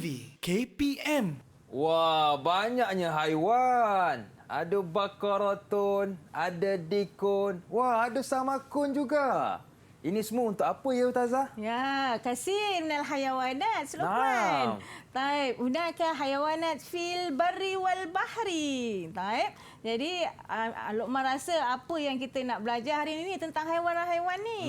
TV KPM. Wah, banyaknya haiwan. Ada bakaratun, ada dikun. Wah, ada samakun juga. Ini semua untuk apa ya, Ustazah? Ya, kasih minal hayawanat, Luqman. Taib, hunaka hayawanat fil barri wal bahri. Taib. Jadi Luqman rasa apa yang kita nak belajar hari ini tentang haiwan-haiwan ni?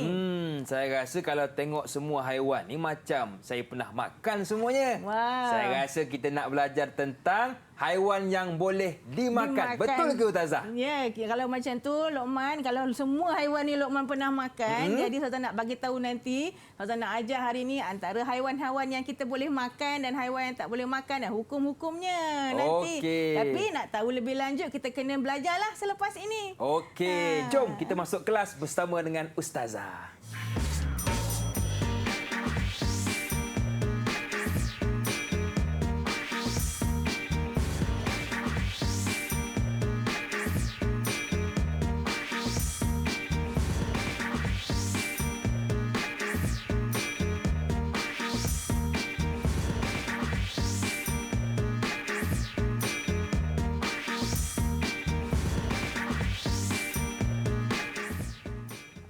Saya rasa kalau tengok semua haiwan ni macam saya pernah makan semuanya. Wah. Saya rasa kita nak belajar tentang haiwan yang boleh dimakan. Betul ke, Ustazah? Ya, kalau macam tu Luqman, kalau semua haiwan ni Luqman pernah makan, jadi Ustazah nak bagi tahu nanti, Ustazah nak ajar hari ni antara haiwan-haiwan yang kita boleh makan dan haiwan yang tak boleh makan dan hukum-hukumnya nanti. Okey. Tapi nak tahu lebih lanjut kita kena belajarlah selepas ini. Okey, jom kita masuk kelas bersama dengan Ustazah.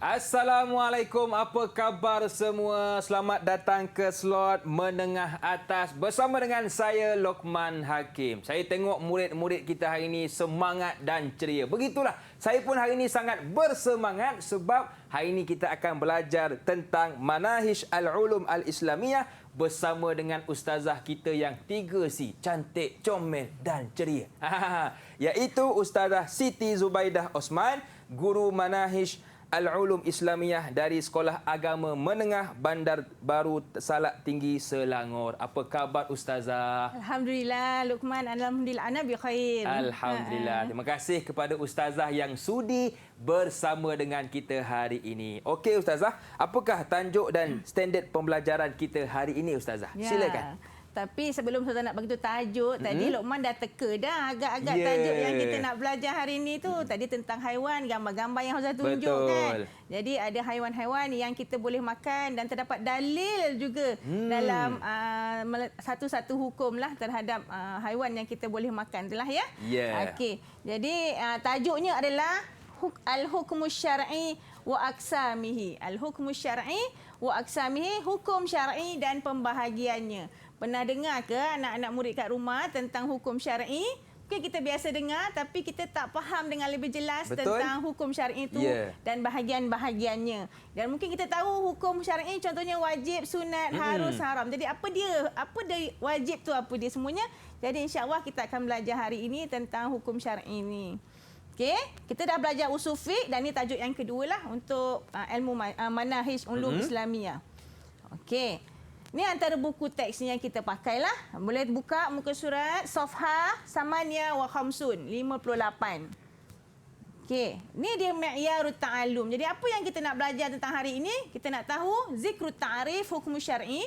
Assalamualaikum, apa khabar semua? Selamat datang ke slot menengah atas bersama dengan saya Luqman Hakim. Saya tengok murid-murid kita hari ini semangat dan ceria. Begitulah, saya pun hari ini sangat bersemangat sebab hari ini kita akan belajar tentang Manahij Al-Ulum Al-Islamiyah bersama dengan ustazah kita yang 3C, cantik, comel dan ceria. Iaitu Ustazah Siti Zubaidah Osman, guru Manahij Al-Ulum Islamiyah dari Sekolah Agama Menengah Bandar Baru Salak Tinggi Selangor. Apa khabar Ustazah? Alhamdulillah Luqman, alhamdulillah ana bi khair. Alhamdulillah. Terima kasih kepada Ustazah yang sudi bersama dengan kita hari ini. Okey Ustazah, apakah tajuk dan standard pembelajaran kita hari ini Ustazah? Ya. Silakan. Tapi sebelum Ustazah nak bagi tu tajuk, tadi Luqman dah teka dah agak-agak tajuk yang kita nak belajar hari ini tu. Tadi tentang haiwan, gambar-gambar yang Ustazah tunjuk kan. Jadi ada haiwan-haiwan yang kita boleh makan dan terdapat dalil juga dalam satu-satu hukum lah terhadap haiwan yang kita boleh makan itulah ya. Okey. Jadi tajuknya adalah al-hukmu syar'i wa aqsamihi. Al-hukmu syar'i wa aqsamihi, hukum syar'i dan pembahagiannya. Pernah dengar ke anak-anak murid kat rumah tentang hukum syar'i? Mungkin kita biasa dengar tapi kita tak faham dengan lebih jelas tentang hukum syar'i itu dan bahagian-bahagiannya. Dan mungkin kita tahu hukum syar'i contohnya wajib, sunat, harus, haram. Jadi apa dia wajib tu, apa dia semuanya. Jadi insya-Allah kita akan belajar hari ini tentang hukum syar'i ini. Okey, kita dah belajar usul fiqh dan ini tajuk yang kedua lah untuk ilmu Manahij Ulum Islamiyah. Okey. Ini antara buku teks yang kita pakailah. Boleh buka muka surat Safha Samania wa Khamsun 58. Okey, ni dia Mi'yarut Ta'allum. Jadi apa yang kita nak belajar tentang hari ini? Kita nak tahu zikrut ta'rif hukum syar'i.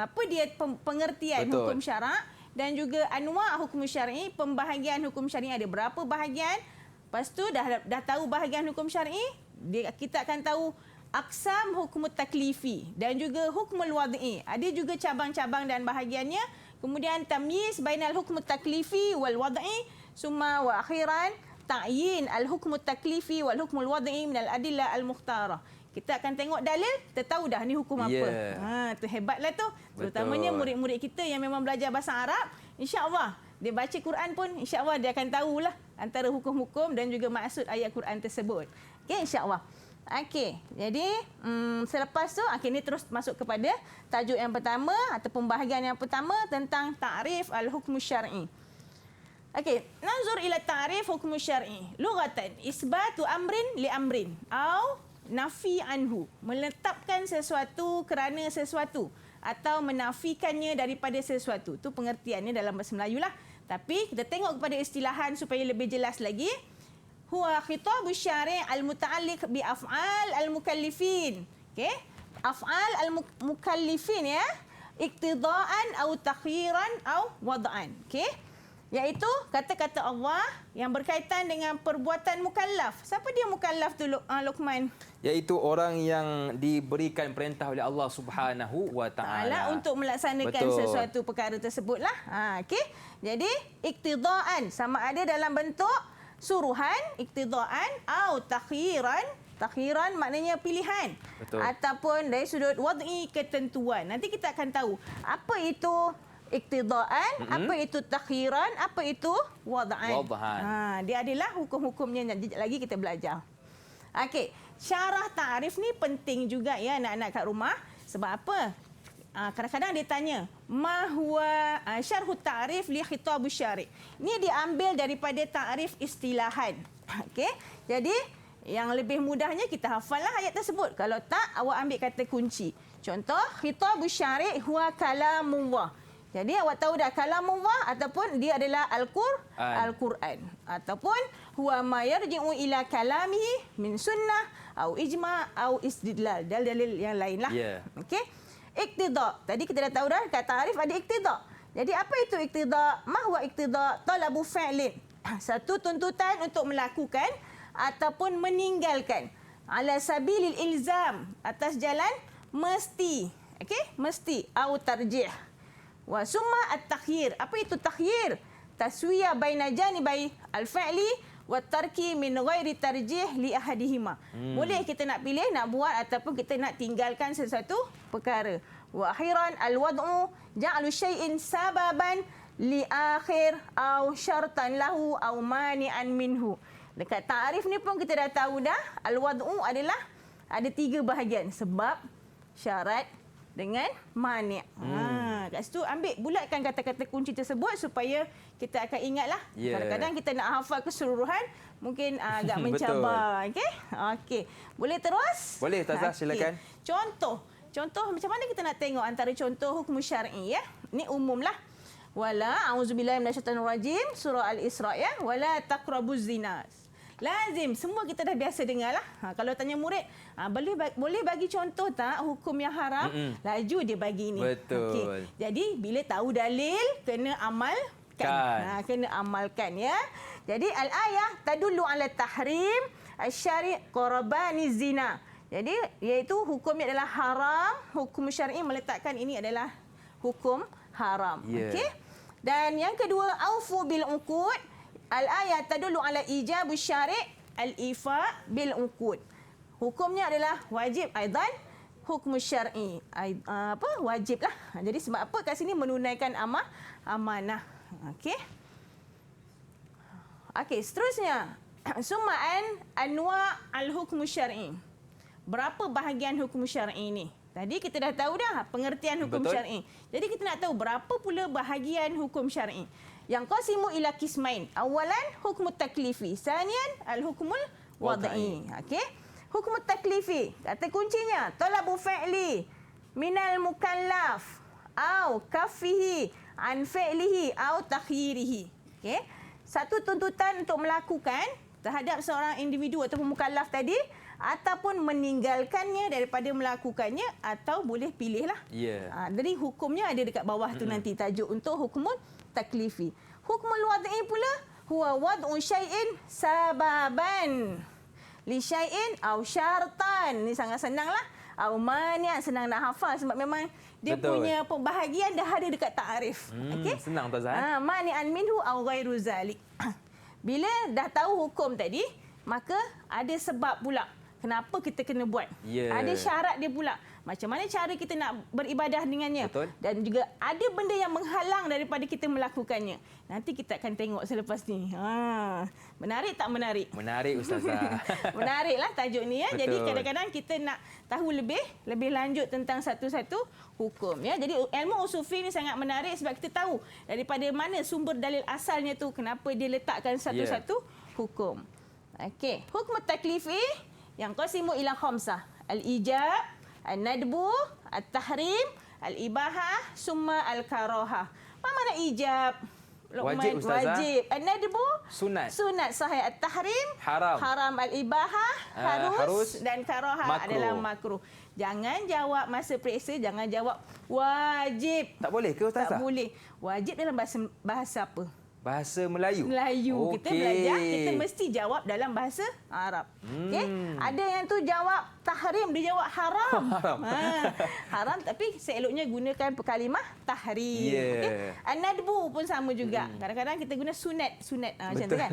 Apa dia pengertian hukum syarak dan juga anwa' hukum syar'i, pembahagian hukum syar'i ada berapa bahagian. Lepas tu dah tahu bahagian hukum syar'i, kita akan tahu aqsam hukum taklifi dan juga hukmul wad'i. Ada juga cabang-cabang dan bahagiannya. Kemudian tamyiz bainal hukm taklifi wal wad'i, summa wa akhiran ta'yin al hukm taklifi wal hukm al wad'i min al adillah al mukhtarah. Kita akan tengok dalil, kita tahu dah ni hukum apa. Tu hebatlah tu. Terutamanya murid-murid kita yang memang belajar bahasa Arab, insya-Allah dia baca Quran pun insya-Allah dia akan tahulah antara hukum-hukum dan juga maksud ayat Quran tersebut. Okey, insya-Allah. Okey, jadi selepas tu ini terus masuk kepada tajuk yang pertama atau pembahagian yang pertama tentang ta'rif al-hukm syar'i. Okey, nanzur ila ta'rif hukm syar'i. Lughatan isbatu amrin li amrin atau nafi anhu, menetapkan sesuatu kerana sesuatu atau menafikannya daripada sesuatu. Itu pengertiannya dalam bahasa Melayu lah. Tapi kita tengok kepada istilahan supaya lebih jelas lagi. Huwa khitabu syari' al-muta'alliq bi af'al al-mukallifin. Okey? Af'al al-mukallifin ya. Iqtida'an atau takhiran atau wad'an. Okey? Iaitu kata-kata Allah yang berkaitan dengan perbuatan mukallaf. Siapa dia mukallaf tu Luqman? Iaitu orang yang diberikan perintah oleh Allah Subhanahu wa taala Untuk melaksanakan sesuatu perkara tersebutlah. Okey. Jadi iktidaan sama ada dalam bentuk suruhan, iktidaan atau takhiran. Takhiran maknanya pilihan. Betul. Ataupun dari sudut wad'i, ketentuan. Nanti kita akan tahu apa itu iktidaan, apa itu takhiran, apa itu wad'an. Dia adalah hukum-hukumnya. Lagi kita belajar. Okey, syarah ta'rif ni penting juga ya anak-anak kat rumah. Sebab apa? Kadang-kadang dia tanya, ma huwa syarh ta'rif li khitab syari'. Ini diambil daripada ta'rif istilahan. Okey. Jadi, yang lebih mudahnya kita hafallah ayat tersebut. Kalau tak, awak ambil kata kunci. Contoh, khitab syari' huwa kalamullah. Jadi awak tahu dah kalamullah ataupun dia adalah Al-Quran. Ataupun huwa ma yarji'u ila kalamihi min sunnah atau ijma' atau istidlal. Dalil yang lain lah. Okey. Iqtida'. Tadi kita dah tahu dah kata ta'rif ada iqtida'. Jadi apa itu iqtida'? Ma huwa iqtida'? Talabu fi'lin. Satu tuntutan untuk melakukan ataupun meninggalkan. Ala sabilil ilzam. Atas jalan mesti. Okey? Mesti. Atau tarjih. Wa summa at-takhyir. Apa itu takhyir? Taswiyah baina janibai al-fi'li wa tarki min ghairi tarjih li ahadihima. Boleh kita nak pilih, nak buat ataupun kita nak tinggalkan sesuatu perkara. Wa akhiran al-wad'u ja'alu syai'in sababan li akhir au syartan lahu au mani'an minhu. Dekat ta'rif ni pun kita dah tahu dah al-wad'u adalah ada 3 bahagian, sebab, syarat dengan mani'. Kat situ ambil bulatkan kata-kata kunci tersebut supaya kita akan ingatlah. Kadang-kadang kita nak hafal keseluruhan mungkin agak mencabar. Okey. Boleh terus? Boleh Ustazah, silakan. Contoh macam mana kita nak tengok antara contoh hukum syar'i ya? Ni umumlah. Wala a'udzubillahi minasyaitanir rajim, surah Al-Isra ya. Wala taqrabuz zina. Lazim, semua kita dah biasa dengarlah. Kalau tanya murid, boleh bagi contoh tak hukum yang haram? Laju dia bagi ni. Betul. Jadi bila tahu dalil, kena amalkan. Kena amalkan ya. Jadi al-ayah tadullu ala tahrim asy-syari' qurbani zina. Jadi iaitu hukumnya adalah haram, hukum syar'i meletakkan ini adalah hukum haram. Okey. Dan yang kedua, aufu bil uqud. Al-ayat tadullu ala ijab syari' al-ifa bil uqud. Hukumnya adalah wajib aidan hukum syar'i. Wajiblah. Jadi sebab apa kat sini menunaikan amanah. Okey. Okey, seterusnya suma'an anwa' al-hukm syar'i. Berapa bahagian hukum syar'i ni? Tadi kita dah tahu dah pengertian hukum syar'i. Jadi kita nak tahu berapa pula bahagian hukum syar'i. Yang qasimu ila qismain. Awalan hukm taklifi, sanian al-hukmul wad'i. Okey. Hukm taklifi, kata kuncinya talabu fi'li minal mukallaf au kaffihi an fi'lihi au takhyirihi. Okey. Satu tuntutan untuk melakukan terhadap seorang individu ataupun mukallaf tadi, ataupun meninggalkannya daripada melakukannya, atau boleh pilihlah. Jadi hukumnya ada dekat bawah tu nanti tajuk untuk hukum taklifi. Hukmul wad'i pula huwa wad'u syai'in sababan li syai'in au syartan. Ni sangat senanglah. Au mani', senang nak hafal sebab memang dia punya pembahagian dah ada dekat ta'rif. Okey. Senang Ustazah. Mani'an minhu au ghairu zalik. Bila dah tahu hukum tadi, maka ada sebab pula kenapa kita kena buat. Ada syarat dia pula. Macam mana cara kita nak beribadah dengannya. Dan juga ada benda yang menghalang daripada kita melakukannya. Nanti kita akan tengok selepas ni. Menarik tak menarik? Menarik Ustazah. Menariklah tajuk ni ya. Jadi kadang-kadang kita nak tahu lebih lanjut tentang satu-satu hukum ya. Jadi ilmu usul fiqh ni sangat menarik sebab kita tahu daripada mana sumber dalil asalnya tu, kenapa dia letakkan satu-satu hukum. Okey, hukum taklifi yang qasimu ila khamsah. Al-ijab, al-nadbu, al-tahrim, al-ibahah, summa al-karahah. Apa makna ijab? Wajib Ustazah. Wajib. Al-nadbu, sunat. Sunat sahih. Al-tahrim, haram. Haram. Al-ibahah, harus. Dan karahah adalah makruh. Jangan jawab masa periksa, jangan jawab wajib. Tak boleh ke Ustazah? Tak boleh. Wajib dalam bahasa apa? Bahasa Melayu. Melayu. Kita belajar, kita mesti jawab dalam bahasa Arab. Okey. Ada yang tu jawab tahrim, dia jawab haram. Haram, tapi seeloknya gunakan kalimah tahrim. Okey. An-nadbu pun sama juga. Kadang-kadang kita guna sunat macam tu kan.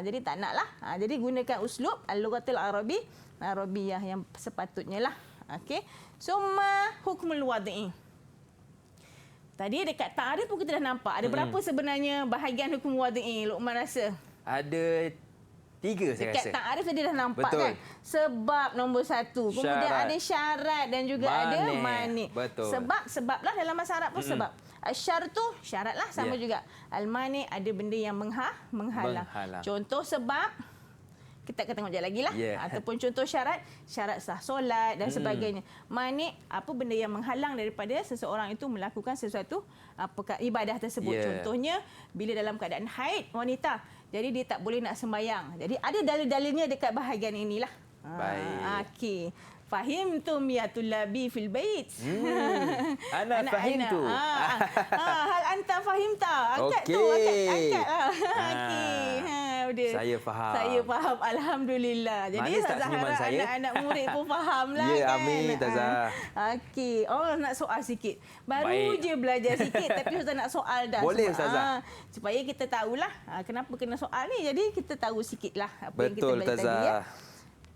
Jadi tak naklah. Jadi gunakan uslub al-lughatul arabiyah yang sepatutnya lah. Okey. Summa hukmul wad'i. Tadi dekat ta'arif pun kita dah nampak. Ada berapa sebenarnya bahagian hukum wad'i, Luqman rasa? Ada 3 saya dekat rasa. Dekat ta'arif tadi dah nampak. Betul. Kan? Sebab nombor 1. Kemudian ada syarat dan juga ada mani'. Betul. Sebab lah dalam bahasa Arab pun sebab. Asyartu, syarat lah sama juga. Al-mani' ada benda yang menghalang. Contoh sebab, kita akan tengok sekejap lagi lah. Ataupun contoh syarat sah solat dan sebagainya. Mani' apa benda yang menghalang daripada seseorang itu melakukan sesuatu ibadah tersebut. Contohnya, bila dalam keadaan haid wanita, jadi dia tak boleh nak sembahyang. Jadi ada dalil-dalilnya dekat bahagian inilah. Baik. Okey. Fahimtum ya tulabi fil bait. Ana fahimtu. Hal anta fahimta. Angkat tu, angkatlah. Okey. Saya faham. Saya faham, alhamdulillah. Jadi Ustazah harap anak-anak murid pun fahamlah kan. Amin Ustazah. Okey. Nak soal sikit. Baru je belajar sikit tapi Ustazah nak soal dah. Boleh Ustazah. Supaya kita tahulah kenapa kena soal ni. Jadi kita tahu sikitlah apa yang kita belajar Ustazah. tadi ya.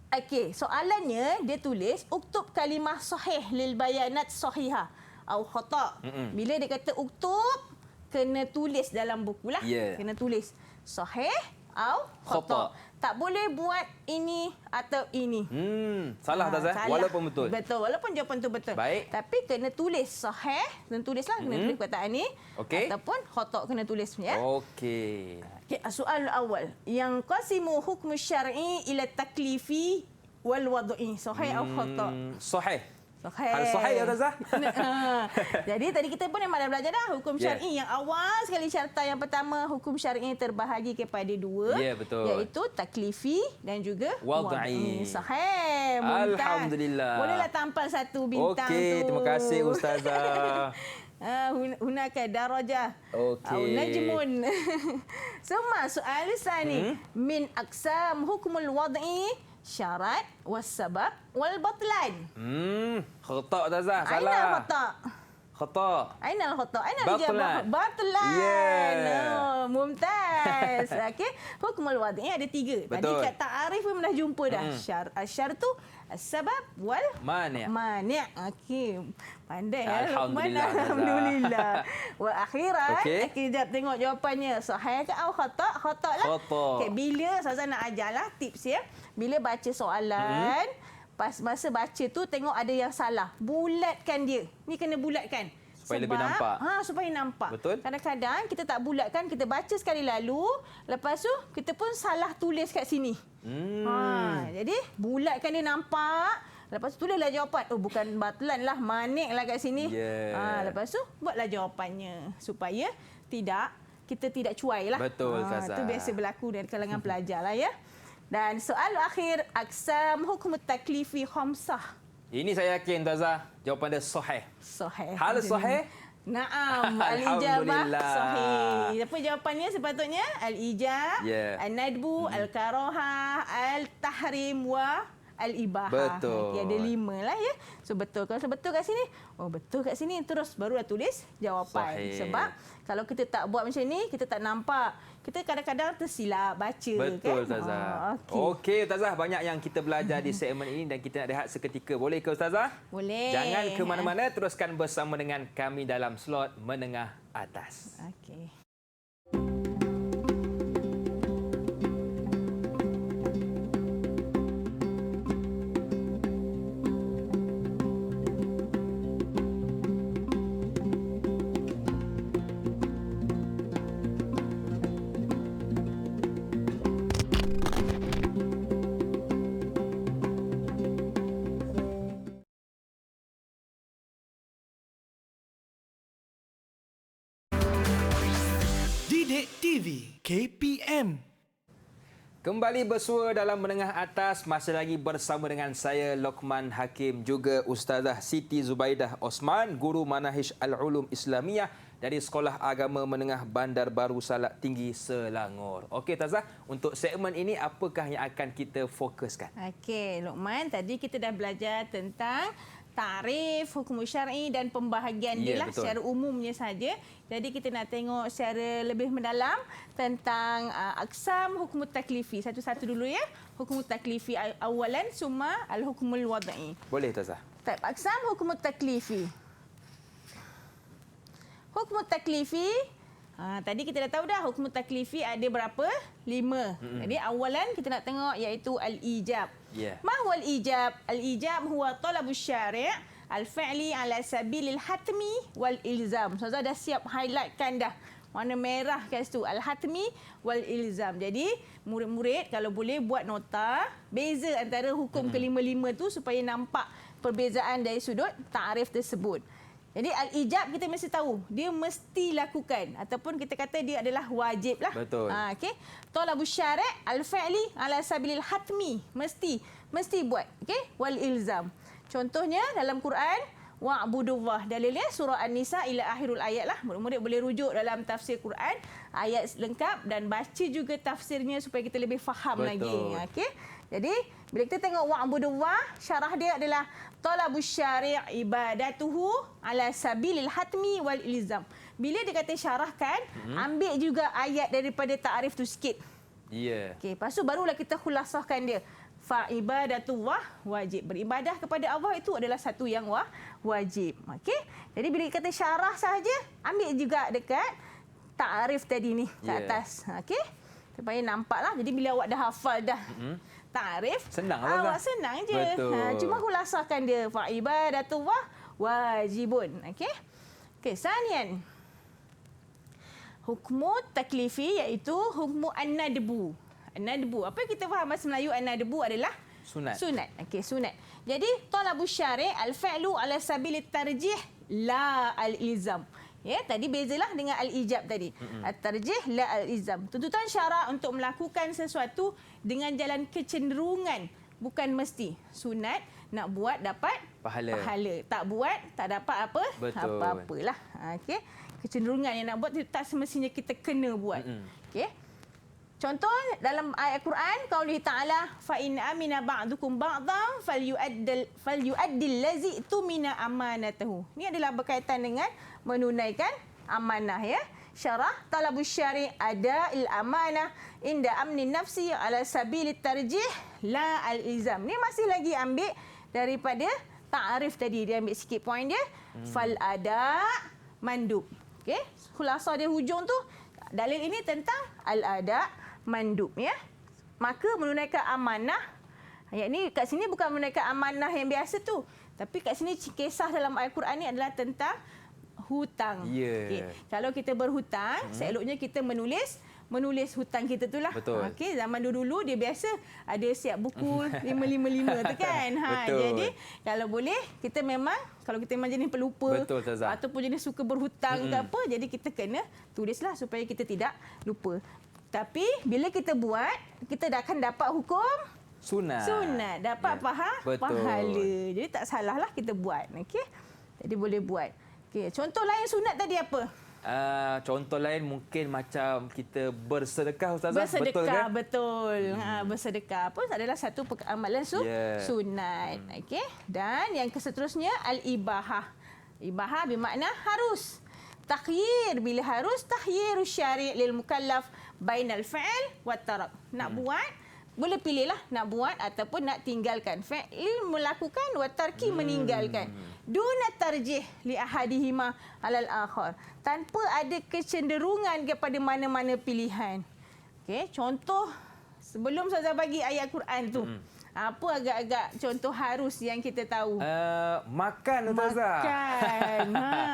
Okey, soalannya dia tulis uktub kalimah sahih lil bayanat sahihah atau khata'. Bila dia kata uktub, kena tulis dalam buku lah. Kena tulis sahih atau khata'. Tak boleh buat ini atau ini. Salah Ustazah, walaupun betul. Betul, walaupun jawapan tu betul. Baik. Tapi kena tulis sahih, kena tulislah, kena tulis perkataan ni. Ataupun khata' kena tulis ya. Okey. Soal awal. Yang qasimu hukm syar'i ila taklifi wal wad'i. Sahih atau khata'? Sahih. Sahih. Hal sahih ya Ustazah? Jadi tadi kita pun memang dah belajar dah hukum syar'i yang awal sekali syaratan yang pertama hukum syar'i terbahagi kepada 2 betul. iaitu taklifi dan juga wad'i. Sahih. Mumtaz. Alhamdulillah. Bolehlah tampal 1 bintang tu. Okey, terima kasih Ustazah. Hunaka darajah. Okey. Najmun. Summa soal sani min aqsam hukmul wad'i syarat was-sabab wal batlan. Khata' Ustazah, salah. Aina khata'? Khata'. Aina khata'? Aina batlan. Batlan. Mumtaz. Okey. Hukmul wad'i ada 3. Tadi kat ta'arif pun dah jumpa dah. Syaratu, as-sabab wal mani'. Okey. Pandai ya Luqman. Alhamdulillah. Wa akhiran, kejap tengok jawapannya. Sahih ke atau khata'? Khata' lah. Okey, bila Ustazah nak ajarlah tips ya. Bila baca soalan, pas masa baca tu tengok ada yang salah. Bulatkan dia. Ni kena bulatkan. Supaya lebih nampak. Supaya nampak. Betul. Kadang-kadang kita tak bulatkan, kita baca sekali lalu, lepas tu kita pun salah tulis kat sini. Jadi bulatkan dia nampak. Lepas tu tulislah jawapan. Bukan batlan lah, manik lah kat sini. Lepas tu buatlah jawapannya supaya kita tidak cuai lah. Betul, Ustazah. Itu biasa berlaku dari kalangan pelajar lah ya. Dan soal akhir, aksam hukum taklifi khamsah. Ini saya yakin Ustazah, jawapan dia sahih. Sahih. Hal sahih? Naam, al-ijabah sahih. Apa jawapannya sepatutnya? Al-ijab, al-nadbu, al-karahah, al-tahrim wa al-ibahah. Betul. Ada 5 lah ya. So betul. Kalau betul kat sini, betul kat sini. Terus barulah tulis jawapan. Sahih. Sebab kalau kita tak buat macam ni, kita tak nampak. Kita kadang-kadang tersilap baca. Betul, kan? Ustazah. Okey, Ustazah. Banyak yang kita belajar di segmen ini dan kita nak rehat seketika. Boleh ke Ustazah? Boleh. Jangan ke mana-mana. Teruskan bersama dengan kami dalam slot Menengah Atas. Okey. Didik TV KPM. Kembali bersua dalam Menengah Atas, masih lagi bersama dengan saya Luqman Hakim, juga Ustazah Siti Zubaidah Osman, Guru Manahij Al-Ulum Islamiyah dari Sekolah Agama Menengah Bandar Baru Salak Tinggi Selangor. Okey Tazah, untuk segmen ini apakah yang akan kita fokuskan? Okey, Luqman, tadi kita dah belajar tentang tarif, hukum syar'i dan pembahagian dia lah secara umumnya saja. Jadi kita nak tengok secara lebih mendalam tentang aqsam hukum taklifi. Satu-satu dulu ya. Hukum taklifi awalan summa al-hukmul wad'i. Boleh Tazah. Aqsam hukum taklifi. Hukum taklifi, tadi kita dah tahu dah hukum taklifi ada berapa? 5. Jadi awalan kita nak tengok iaitu al-ijab. Ma huwa al-ijab? Al-ijab huwa talabu syari' al-fi'li ala sabilil hatmi wal ilzam. Ustazah dah siap highlightkan dah. Warna merah kat situ, al-hatmi wal ilzam. Jadi murid-murid kalau boleh buat nota beza antara hukum kelima-lima tu supaya nampak perbezaan dari sudut ta'rif tersebut. Jadi al-ijab kita mesti tahu, dia mesti lakukan ataupun kita kata dia adalah wajib lah. Betul. Okey. Talabu syari' al-fi'li ala sabilil hatmi, mesti buat. Okey? Wal ilzam. Contohnya dalam Quran, wa'budullah. Dalilnya surah An-Nisa ila akhirul ayat lah. Murid-murid boleh rujuk dalam tafsir Quran, ayat lengkap dan baca juga tafsirnya supaya kita lebih faham lagi. Okey? Jadi bila kita tengok wa'budullah, syarah dia adalah talabus syari' ibadatuhu ala sabilil hatmi wal ilzam. Bila dia kata syarahkan, ambil juga ayat daripada ta'rif tu sikit. Okey, lepas tu barulah kita khulasahkan dia. Fa ibadatullah wajib. Beribadah kepada Allah itu adalah satu yang wajib. Okey? Jadi bila dia kata syarah sahaja, ambil juga dekat ta'rif tadi ni kat atas. Okey? Supaya nampaklah. Jadi bila awak dah hafal dah ta'rif, awak senang je. Cuma khulasahkan dia. Fa ibadatullah wajibun. Okey? Okey, sanian. Hukmu taklifi iaitu hukmu an-nadbu. An-nadbu. Apa yang kita faham bahasa Melayu an-nadbu adalah sunat. Okey, sunat. Jadi talabus syari' al-fi'lu ala sabilit tarjih la al-ilzam. Ya, tadi bezalah dengan al-ijab tadi. At-tarjih la al-ilzam. Tuntutan syarak untuk melakukan sesuatu dengan jalan kecenderungan, bukan mesti. Sunat nak buat dapat pahala. Tak buat tak dapat apa? Apa-apalah. Okey. Kecenderungan yang nak buat tak semestinya kita kena buat. Okey. Contoh dalam ayat Quran, qaulih ta'ala fa in amina ba'dukum ba'dhan falyu'addil lazi tumina amanatahu. Ini adalah berkaitan dengan menunaikan amanah ya. Syarah talabus syari' ada'il amanah inda amni nafsi ala sabilit tarjih la al-ilzam. Ni masih lagi ambil daripada ta'rif tadi, dia ambil sikit poin dia. Fal ada mandub. Okey, khulasah dia hujung tu dalil ini tentang al-ada mandub ya. Maka menunaikan amanah, ayat ni kat sini bukan menunaikan amanah yang biasa tu, tapi kat sini kisah dalam ayat Quran ni adalah tentang hutang. Okay. Kalau kita berhutang, seeloknya kita menulis hutang kita tu lah. Okey, zaman dulu dia biasa ada siap buku 555 tu kan. Jadi kalau boleh kita memang jenis pelupa ataupun jenis suka berhutang ke apa, jadi kita kena tulislah supaya kita tidak lupa. Tapi bila kita buat, kita dah akan dapat hukum sunat, dapat pahala. Jadi tak salahlah kita buat. Okey. Jadi boleh buat. Okey, contoh lain sunat tadi apa? Contoh lain mungkin macam kita bersedekah Ustazah. Betul. Bersedekah pun adalah satu amalan sunat. Okey. Dan yang seterusnya al-ibahah. Ibahah bermakna harus. Takhyir, bila harus takhyirus syari' lil mukallaf bainal fi'l wat tarak. Nak buat, boleh pilihlah nak buat ataupun nak tinggalkan. Fi'il melakukan, wat tarki meninggalkan. Duna tarjih li ahadihima alal akhar. Tanpa ada kecenderungan kepada mana-mana pilihan. Okey, contoh sebelum saya bagi ayat Quran tu. Apa agak-agak contoh harus yang kita tahu? Makan, Ustazah. Makan.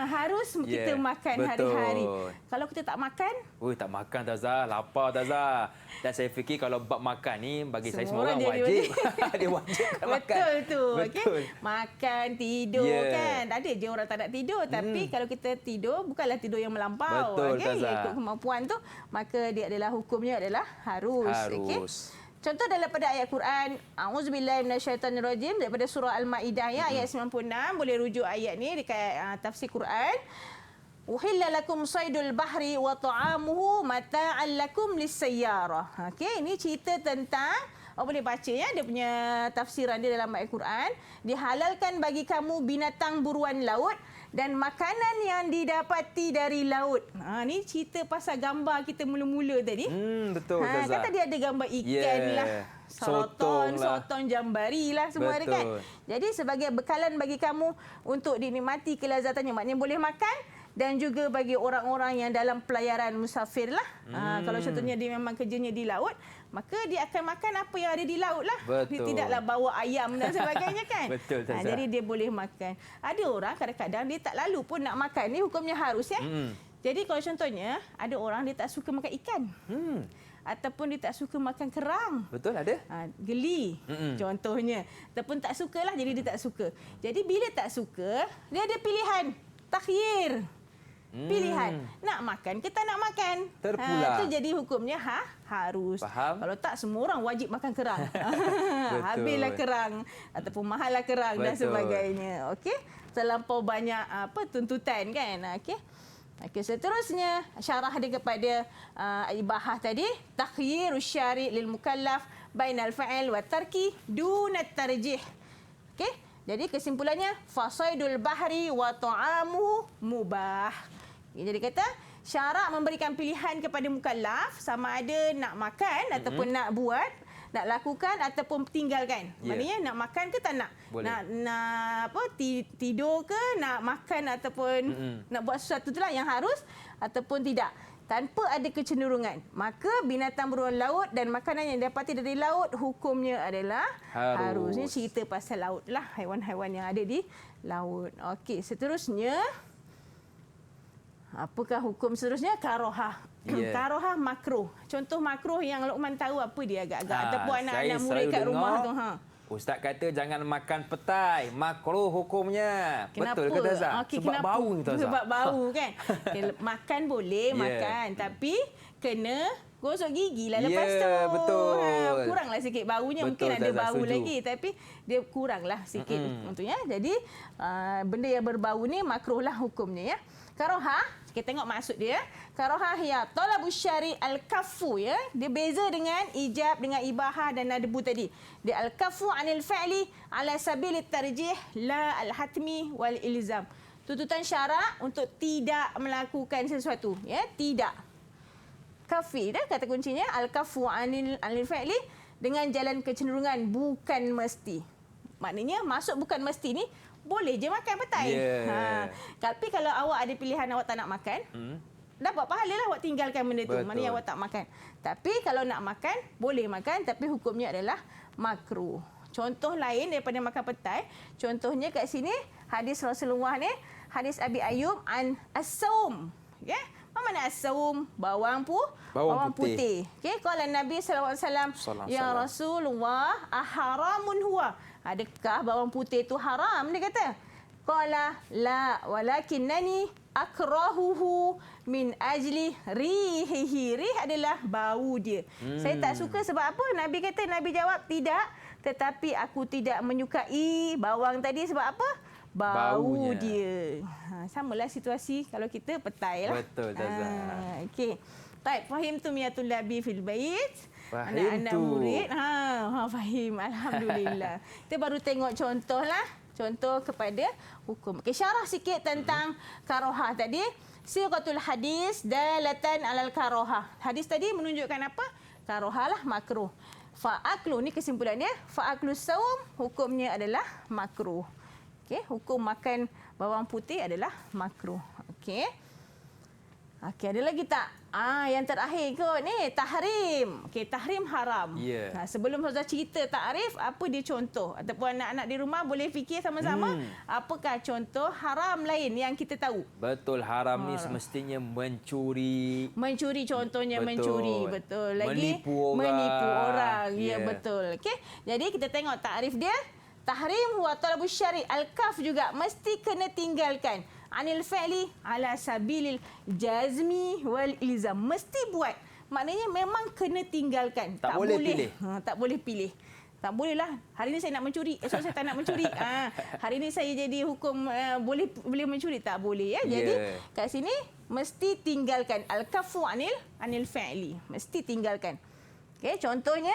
Harus kita makan hari-hari. Kalau kita tak makan? Tak makan, Ustazah. Lapar, Ustazah. Dan saya fikir kalau bab makan ni, bagi saya semua orang wajib. Dia wajib makan. Betul tu. Okay? Makan, tidur kan. Ada je orang tak nak tidur. Tapi kalau kita tidur, bukanlah tidur yang melampau. Betul, Ustazah. Ikut kemampuan tu, maka dia adalah hukumnya adalah harus. Okay? Contoh daripada ayat Quran, A'udzubillahi minasyaitonirrajim, daripada surah Al-Maidah ya, ayat 96, boleh rujuk ayat ni dekat tafsir Quran. Uhilla lakum saydul bahri wa ta'amuhu mata'an lakum lis-sayyarah. Okey, ini cerita tentang boleh baca ya dia punya tafsiran dia dalam Al-Quran. Dihalalkan bagi kamu binatang buruan laut dan makanan yang didapati dari laut. Ni cerita pasal gambar kita mula-mula tadi. Betul, Ustazah. Kan tadi ada gambar ikan lah. Soroton, jambari lah semua ada kan. Jadi sebagai bekalan bagi kamu untuk dinikmati kelazatannya. Maknanya boleh makan. Dan juga bagi orang-orang yang dalam pelayaran musafir lah. Kalau contohnya dia memang kerjanya di laut, maka dia akan makan apa yang ada di laut lah. Dia tidaklah bawa ayam dan sebagainya kan. Betul, jadi dia boleh makan. Ada orang kadang-kadang dia tak lalu pun nak makan. Ni hukumnya harus ya. Jadi kalau contohnya ada orang dia tak suka makan ikan. Ataupun dia tak suka makan kerang. Betul, ada. Geli contohnya. Ataupun tak sukalah jadi dia tak suka. Jadi bila tak suka, dia ada pilihan. Takhyir. Pilihan. Nak makan ke tak nak makan. Terpulang. Itu jadi hukumnya harus. Faham. Kalau tak, semua orang wajib makan kerang. Habislah kerang. Ataupun mahallah kerang dan sebagainya. Okey. Terlampau banyak tuntutan kan. Okey. Seterusnya, syarah dia kepada ibahah tadi. Takhyirus syari' lil mukallaf bainal fa'il wa tarki dunat tarjih. Okey. Jadi kesimpulannya, fasaidul bahri wa ta'amuhu mubah. Jadi kata, syarak memberikan pilihan kepada mukallaf sama ada nak makan ataupun nak buat, nak lakukan ataupun tinggalkan. Maknanya nak makan ke tak nak? Boleh. Nak tidur ke, nak makan ataupun nak buat sesuatu itulah yang harus ataupun tidak. Tanpa ada kecenderungan. Maka binatang beruang laut dan makanan yang didapati dari laut hukumnya adalah harus. Ini cerita pasal laut lah. Haiwan-haiwan yang ada di laut. Okey, seterusnya. Apakah hukum seterusnya? Karohah. Karohah makruh. Contoh makruh yang Luqman tahu apa dia agak-agak. Ataupun anak-anak murid kat rumah tu. Ustaz kata jangan makan petai. Makruh hukumnya. Kenapa? Betul ke Tazah? Sebab kenapa? bau ni Tazah. Sebab bau kan. Makan boleh makan. Tapi kena gosok gigi lah lepas tu. Betul. Kuranglah sikit baunya. Mungkin ada bau lagi. Tapi dia kuranglah sikit. Tentunya. Jadi benda yang berbau ni makruh lah hukumnya ya. Karohah, kita tengok maksud dia. Karohah ya talabus syari' al-kaffu ya. Dia beza dengan ijab, dengan ibahah dan nadbu tadi. Dia al-kaffu anil fa'li ala sabilit tarjih la al-hatmi wal ilzam. Tuntutan syarak untuk tidak melakukan sesuatu, ya, tidak. Kafi dah kata kuncinya al-kaffu anil fa'li dengan jalan kecenderungan bukan mesti. Maknanya masuk bukan mesti ni boleh je makan petai. Tapi kalau awak ada pilihan awak tak nak makan, dapat pahala lah awak tinggalkan benda tu. Maknanya awak tak makan. Tapi kalau nak makan, boleh makan tapi hukumnya adalah makruh. Contoh lain daripada makan petai, contohnya kat sini hadis Rasulullah ni, hadis Abi Ayyub an as-saum. Ya. Apa makna as-saum? Bawang putih. Okey, qala Nabi sallallahu alaihi wasallam, ya Rasulullah, aharamun huwa? Adakah bawang putih itu haram? Dia kata. Qala la walakinnani akrahuhu min ajli rihihi. Rih adalah bau dia. Saya tak suka sebab apa? Nabi kata, Nabi jawab tidak. Tetapi aku tidak menyukai bawang tadi sebab apa? Bau dia. Samalah situasi kalau kita petai lah. Betul, Tazah. Okey. Baik, fahim tu miyatul labi fil bait. Fahim Anak-anak tu. murid. Fahim. Alhamdulillah. Kita baru tengok contoh lah. Contoh kepada hukum. Okay, syarah sikit tentang karohah tadi. Siqatul hadis dalatan alal karohah. Hadis tadi menunjukkan apa? Karohah lah, makruh. Fa'aklu, ni kesimpulannya. Fa'aklu saum, hukumnya adalah makruh. Okay, hukum makan bawang putih adalah makruh. Okey. Okey, ada lagi tak? Yang terakhir kot ni, tahrim. Okey, tahrim haram. Sebelum Ustazah cerita takrif, apa dia contoh? Ataupun anak-anak di rumah boleh fikir sama-sama, apakah contoh haram lain yang kita tahu? Betul, haram ni semestinya mencuri. Mencuri contohnya, mencuri. Betul. Lagi menipu orang. Ya, betul. Okey. Jadi kita tengok takrif dia. Tahrim huwa talabus syari' al-kaf juga mesti kena tinggalkan. Anil fa'li ala sabilil jazmi wal ilzam. Mesti buat. Maknanya memang kena tinggalkan. Tak boleh pilih. Tak boleh pilih. Tak bolehlah. Hari ni saya nak mencuri, esok saya tak nak mencuri. Hari ni saya jadi hukum boleh mencuri, tak boleh ya. Jadi kat sini mesti tinggalkan al-kafu anil fi'li. Mesti tinggalkan. Okey, contohnya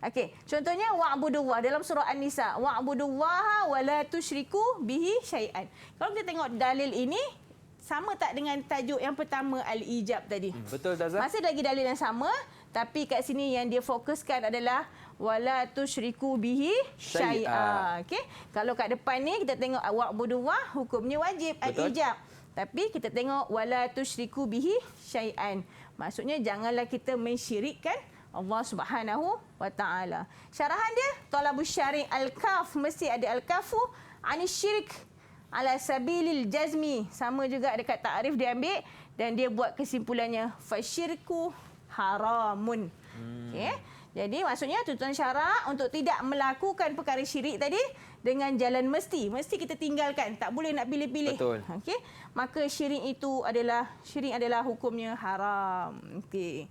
Okey, contohnya wa'budullah dalam surah An-Nisa, wa'budullaha wa la tusyriku bihi syai'an. Kalau kita tengok dalil ini sama tak dengan tajuk yang pertama al-ijab tadi? Betul Ustazah. Masih lagi dalil yang sama, tapi kat sini yang dia fokuskan adalah wala tusyriku bihi syai'a. Okey. Kalau kat depan ni kita tengok wa'budullah hukumnya wajib al-ijab. Tapi kita tengok wala tusyriku bihi syai'an. Maksudnya janganlah kita mensyirikkan Allah Subhanahu wa taala. Syarahan dia talabus syari' al-kaf, mesti ada al-kafu anisyirik ala sabilil jazmi. Sama juga dekat takrif dia ambil dan dia buat kesimpulannya fasyirku haramun. Okey. Jadi maksudnya tuntutan syarak untuk tidak melakukan perkara syirik tadi dengan jalan mesti kita tinggalkan, tak boleh nak pilih-pilih. Okey. Maka syirik adalah hukumnya haram. Okey.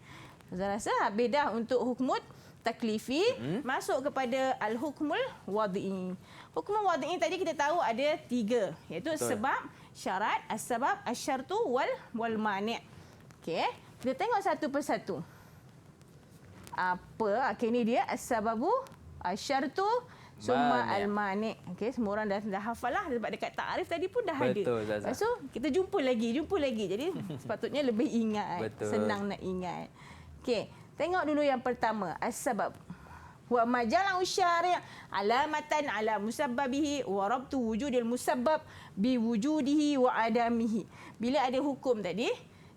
Saya rasa habis dah untuk hukmut taklifi, masuk kepada al-hukmul wad'i. Hukmul wad'i tadi kita tahu ada 3, iaitu sebab, syarat, as-sabab, asy-syartu wal mani'. Okey, kita tengok satu persatu. Apa? Okey, ni dia as-sababu, asy-syartu, summa al-mani'. Okey, semua orang dah hafal lah sebab dekat takrif tadi pun dah ada. Lepas tu kita jumpa lagi. Jadi sepatutnya lebih ingat. Senang nak ingat. Okey, tengok dulu yang pertama, as-sabab. Wa majalahu syari' alamatan ala musabbabihi wa rabtu wujudil musabbab bi wujudihi wa adamihi. Bila ada hukum tadi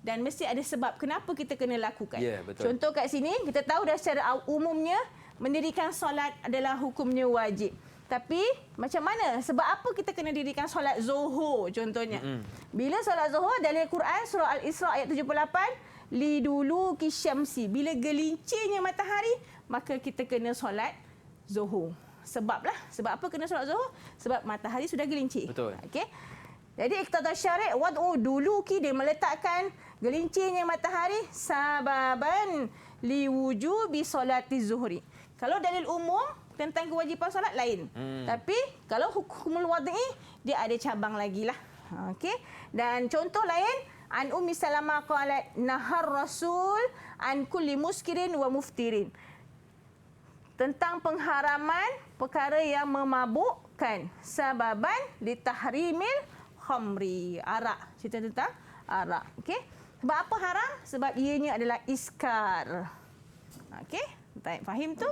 dan mesti ada sebab kenapa kita kena lakukan. Contoh kat sini kita tahu dah secara umumnya mendirikan solat adalah hukumnya wajib. Tapi macam mana? Sebab apa kita kena dirikan solat Zuhur contohnya? Bila solat Zuhur dalil Quran surah Al-Isra ayat 78, liduluki syamsi, bila gelincirnya matahari maka kita kena solat Zuhur. Sebab apa kena solat Zuhur? Sebab matahari sudah gelincir. Okey. Jadi iqtada syari' wad'u duluki, dia meletakkan gelincirnya matahari sababan liwujubi solati zuhri. Kalau dalil umum tentang kewajipan solat lain. Tapi kalau hukumul wad'i dia ada cabang lagi lah. Okey. Dan contoh lain, an Ummi Salamah qalat nahar Rasul an kulli muskirin wa muftirin. Tentang pengharaman perkara yang memabukkan, sababan litahrimil khamri, arak. Cerita tentang arak. Okey. Sebab apa haram? Sebab ianya adalah iskar. Okey. Baik, faham tu?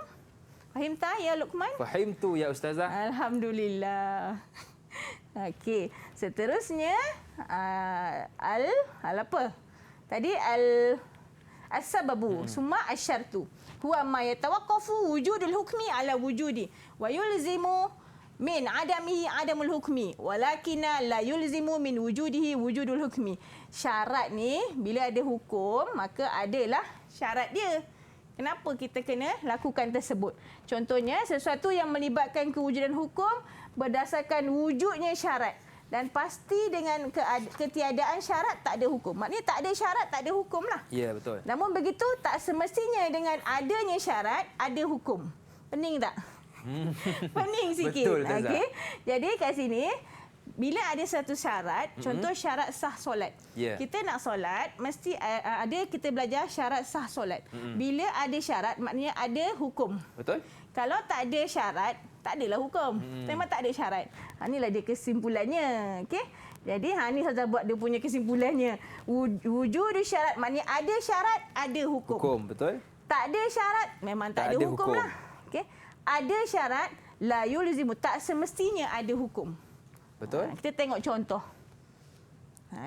Faham tak ya Luqman? Faham tu ya Ustazah. Alhamdulillah. Okey, seterusnya al apa? Tadi as-sababu summa asy-syartu huwa ma yatawaqqafu wujudul hukmi ala wujudi wa yulzimu min adamihi adamul hukmi walakina la yulzimu min wujudihi wujudul hukmi. Syarat ni bila ada hukum maka adalah syarat dia. Kenapa kita kena lakukan tersebut? Contohnya sesuatu yang melibatkan kewujudan hukum berdasarkan wujudnya syarat, dan pasti dengan ketiadaan syarat tak ada hukum. Maknanya tak ada syarat tak ada hukum lah. Ya, betul. Namun begitu tak semestinya dengan adanya syarat ada hukum. Pening tak? Pening sikit. Betul, okey. Jadi kat sini bila ada satu syarat, contoh syarat sah solat. Kita nak solat, mesti ada kita belajar syarat sah solat. Bila ada syarat, maknanya ada hukum. Betul. Kalau tak ada syarat, tak adalah hukum. Memang tak ada syarat. Inilah dia kesimpulannya. Okey. Jadi ni Ustazah buat dia punya kesimpulannya. Wujud syarat, maknanya ada syarat, ada hukum. Hukum, betul. Tak ada syarat, memang tak ada hukum lah. Okey. Ada syarat, la yulzimu, tak semestinya ada hukum. Betul. Kita tengok contoh.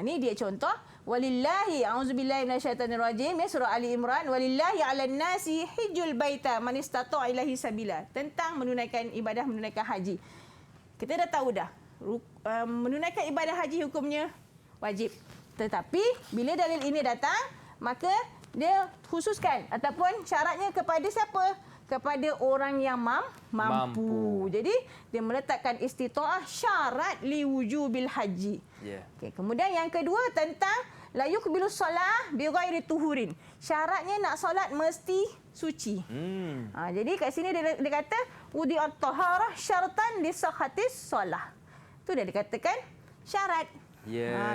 Ni dia contoh. Walillahi a'udzubillahi minasyaitanirrajim, ya, surah Ali Imran, walillahi 'alan nasi hijjul baita man istata'a ilaihi sabila. Tentang menunaikan ibadah, menunaikan haji. Kita dah tahu dah. Menunaikan ibadah haji hukumnya wajib. Tetapi bila dalil ini datang, maka dia khususkan ataupun syaratnya kepada siapa? Kepada orang yang mampu. Jadi dia meletakkan istita'ah syarat li wujubil haji. Okay. Kemudian yang kedua tentang la yuqbilu shalah bi ghairi tuhurin. Syaratnya nak solat mesti suci. Jadi kat sini dia kata wudi at-taharah syartan li sihhatis solah. Tu dah dikatakan syarat.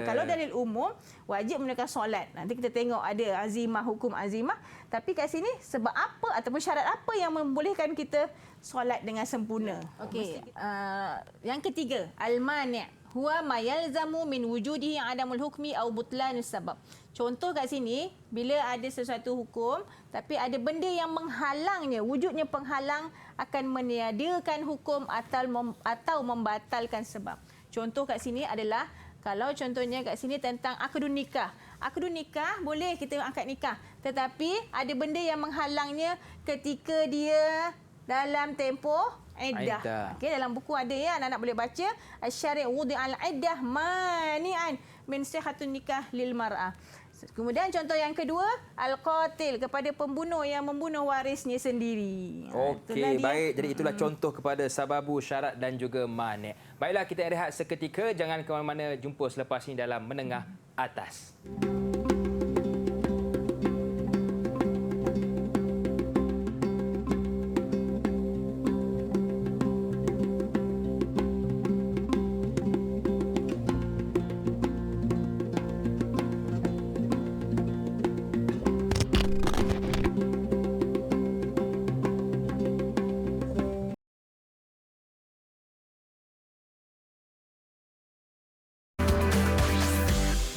Kalau dalil umum wajib menunaikan solat. Nanti kita tengok ada azimah, hukum azimah. Tapi kat sini sebab apa ataupun syarat apa yang membolehkan kita solat dengan sempurna. Okey. Yang ketiga, al-mani' huwa ma yalzamu min wujudihi adamul hukmi au butlanus sabab. Contoh kat sini, bila ada sesuatu hukum tapi ada benda yang menghalangnya, wujudnya penghalang akan meniadakan hukum atau membatalkan sebab. Contoh kat sini adalah kalau contohnya kat sini tentang akdun nikah. Akdun nikah boleh kita angkat nikah. Tetapi ada benda yang menghalangnya ketika dia dalam tempoh iddah. Okey, dalam buku ada ya, anak-anak boleh baca. Asy-syari' wudi'al iddah mani'an min sihhatun nikah lil mar'ah. Kemudian contoh yang kedua, al-qatil, kepada pembunuh yang membunuh warisnya sendiri. Okey, baik. Jadi itulah contoh kepada sababu, syarat dan juga mani'. Baiklah, kita rehat seketika. Jangan ke mana-mana. Jumpa selepas ini dalam Menengah Atas.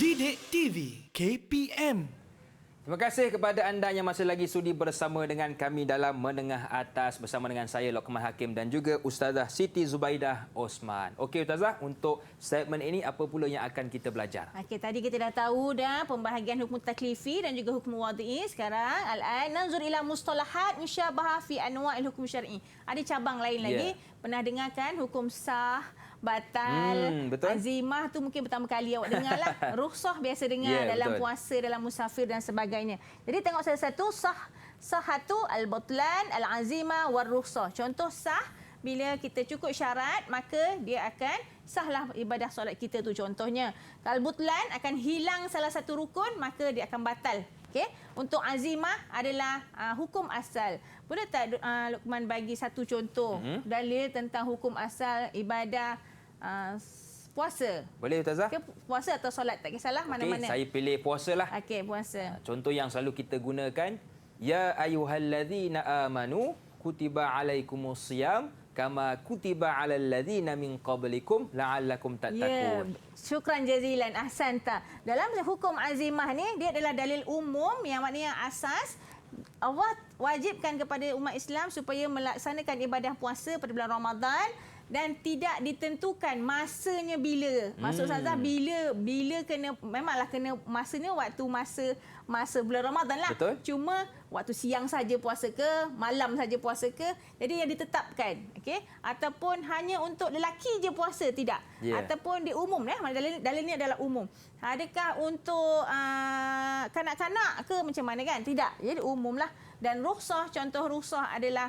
Didik TV KPM. Terima kasih kepada anda yang masih lagi sudi bersama dengan kami dalam Menengah Atas bersama dengan saya Lokman Hakim dan juga Ustazah Siti Zubaidah Osman. Okey Ustazah, untuk segmen ini apa pula yang akan kita belajar? Okey, tadi kita dah tahu dah pembahagian hukum taklifi dan juga hukum wad'i. Sekarang al-an nanzur ila mustalahat musyabahah fi anwa'il hukum syar'i. Ada cabang lain lagi. Pernah dengar kan hukum sah, batal, azimah tu mungkin pertama kali awak dengar lah. Rukhsah biasa dengar dalam puasa, dalam musafir dan sebagainya. Jadi tengok satu-satu sahatu al-butlan, al-azimah war rukhsah. Contoh sah, bila kita cukup syarat maka dia akan sahlah ibadah solat kita tu. Contohnya, kalau butlan akan hilang salah satu rukun maka dia akan batal. Okey, untuk azimah adalah hukum asal. Boleh tak Luqman bagi satu contoh dalil tentang hukum asal ibadah puasa? Boleh Ustazah? Okay, puasa atau solat, tak kisahlah mana-mana. Okey, saya pilih puasa lah. Okey, puasa. Contoh yang selalu kita gunakan, ya ayyuhallazina amanu kutiba alaikumusiyam kama kutiba alal ladzina min qablikum la'allakum tattaqun. Syukran jazilan, ahsanta. Dalam hukum azimah ni dia adalah dalil umum yang maknanya asas Allah wajibkan kepada umat Islam supaya melaksanakan ibadah puasa pada bulan Ramadan dan tidak ditentukan masanya bila. Maksud Ustazah bila kena, memanglah kena masanya waktu masa bulan Ramadan lah. Betul. Cuma waktu siang saja puasa ke, malam saja puasa ke, jadi yang ditetapkan, okey? Ataupun hanya untuk lelaki je puasa, tidak. Ataupun di umum dalil ni adalah umum. Adakah untuk kanak-kanak ke macam mana kan? Tidak. Jadi umumlah. Dan rukhsah, contoh rukhsah adalah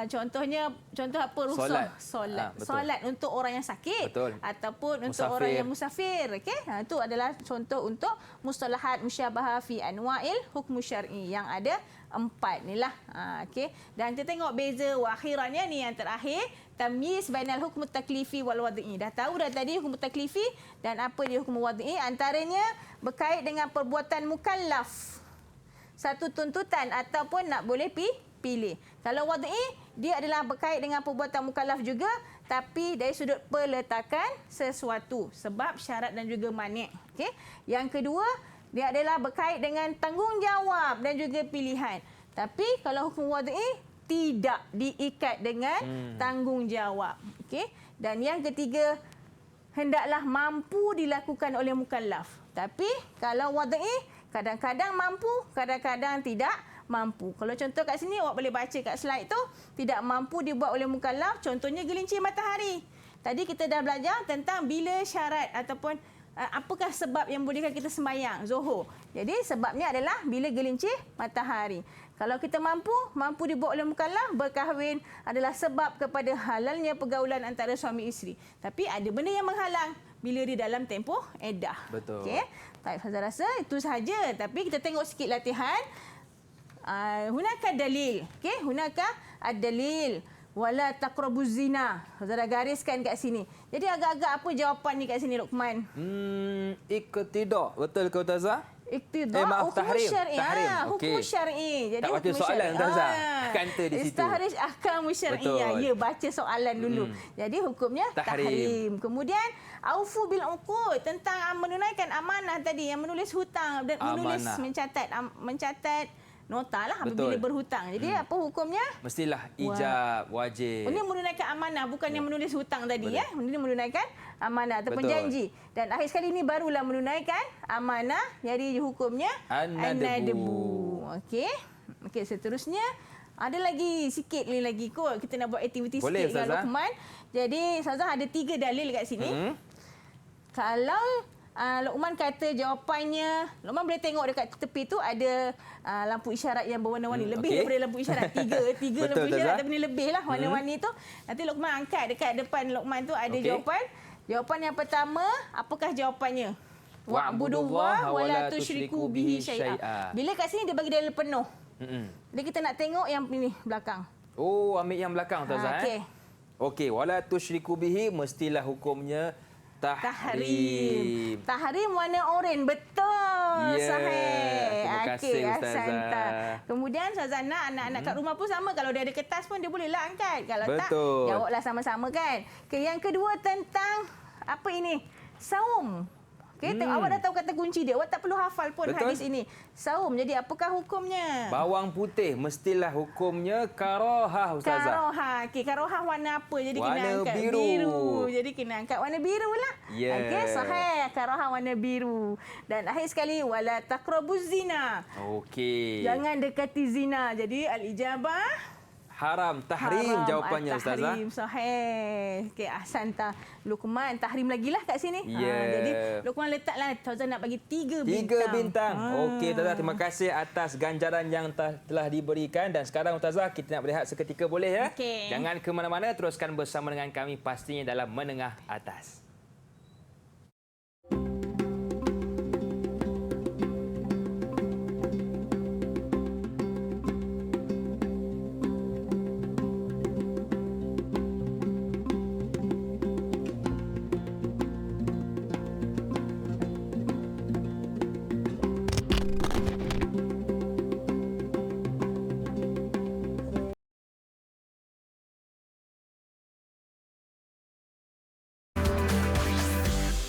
contoh apa rukhsah? Solat untuk orang yang sakit. Ataupun untuk orang yang musafir. Okey, itu adalah contoh untuk mustalahat musyabahah fi anwa'il hukm syar'i yang ada 4 inilah. Okey, dan kita tengok beza akhirannya ni yang terakhir, tamyiz bainal hukm taklifi wal wad'i. Dah tahu dah tadi hukum taklifi dan apa dia hukum wad'i, antaranya berkait dengan perbuatan mukallaf, satu tuntutan ataupun nak boleh pilih. Kalau wad'i dia adalah berkait dengan perbuatan mukallaf juga, tapi dari sudut peletakan sesuatu, sebab, syarat dan juga mani'. Okey. Yang kedua, dia adalah berkait dengan tanggungjawab dan juga pilihan. Tapi kalau hukum wad'i tidak diikat dengan tanggungjawab. Okey. Dan yang ketiga, hendaklah mampu dilakukan oleh mukallaf. Tapi kalau wad'i kadang-kadang mampu, kadang-kadang tidak mampu. Kalau contoh kat sini awak boleh baca kat slide tu, tidak mampu dibuat oleh mukallaf, contohnya gelincir matahari. Tadi kita dah belajar tentang bila syarat ataupun apakah sebab yang bolehkan kita sembahyang Zuhur. Jadi sebabnya adalah bila gelincir matahari. Kalau kita mampu dibuat oleh mukallaf, berkahwin adalah sebab kepada halalnya pergaulan antara suami isteri. Tapi ada benda yang menghalang. bila dia dalam tempoh edah. Betul. Okey. Baik, Ustazah rasa itu sahaja. Tapi kita tengok sikit latihan. Hunaka dalil. Okey, hunaka ad-dalil. Wala taqrabuz zina. Ustazah gariskan kat sini. Jadi agak-agak apa jawapan ni kat sini, Luqman? Iqtidah. Betul ke Ustazah? Iqtidah hukum tahrim. syar'i. Tahrim. Hukum syar'i. Jadi Tak baca hukum soalan, syar'i. Ustazah. Kanta di situ. Istahrij ahkam syar'iyyah. Betul. Ya, baca soalan dulu. Jadi hukumnya tahrim. Kemudian aufu bil uqud, tentang menunaikan amanah tadi, yang menulis hutang dan menulis mencatat nota lah apabila berhutang. Jadi apa hukumnya? Mestilah ijab, wajib. Ini menunaikan amanah, bukan yang menulis hutang tadi. Ya. Ini menunaikan amanah ataupun janji. Dan akhir sekali ini barulah menunaikan amanah. Jadi hukumnya an-nadbu. Okey. Okey, seterusnya ada lagi sikit ni lagi kot. Kita nak buat aktiviti sikit dengan Luqman. Jadi Ustazah ada 3 dalil kat sini. Kalau Luqman kata jawapannya, Luqman boleh tengok dekat tepi tu ada lampu isyarat yang berwarna-warni. Lebih daripada lampu isyarat. Tiga lampu isyarat, tapi lebih lah warna-warni tu. Nanti Luqman angkat dekat depan Luqman tu ada jawapan. Jawapan yang pertama, apakah jawapannya? Wa'budullah wa la tusyriku bihi syai'a. Bila kat sini dia bagi dalil penuh. Jadi kita nak tengok yang ini belakang. Oh, ambil yang belakang Ustazah. Okey. Okey, wala tusyriku bihi mestilah hukumnya tahrim. Tahrim warna oranye. Betul. Sahih. Terima kasih Ustazah. Kemudian Ustazah nak anak-anak kat rumah pun sama. Kalau dia ada kertas pun dia bolehlah angkat. Kalau tak, jawablah sama-sama kan. Okay, yang kedua tentang apa ini? Saum. Okay, awak dah tahu kata kunci dia. Awak tak perlu hafal pun hadis ini. Saum. Jadi apakah hukumnya? Bawang putih mestilah hukumnya karahah Ustazah. Karahah. Okey, karahah warna apa? Jadi warna kena angkat biru. Jadi kena angkat warna biru lah. Okey, sahih. Karahah warna biru. Dan akhir sekali wala taqrabuz zina. Okey. Jangan dekati zina. Jadi al-ijabah haram, tahrim jawapannya Ustazah. Tahrim, sahih. Okey, ahsanta. Luqman, tahrim lagi lah kat sini. Jadi Luqman letaklah, Ustazah nak bagi 3 bintang. 3 bintang. Okey Ustazah, terima kasih atas ganjaran yang telah diberikan. Dan sekarang Ustazah, kita nak berehat seketika boleh ya? Okay. Jangan ke mana-mana, teruskan bersama dengan kami pastinya dalam Menengah Atas.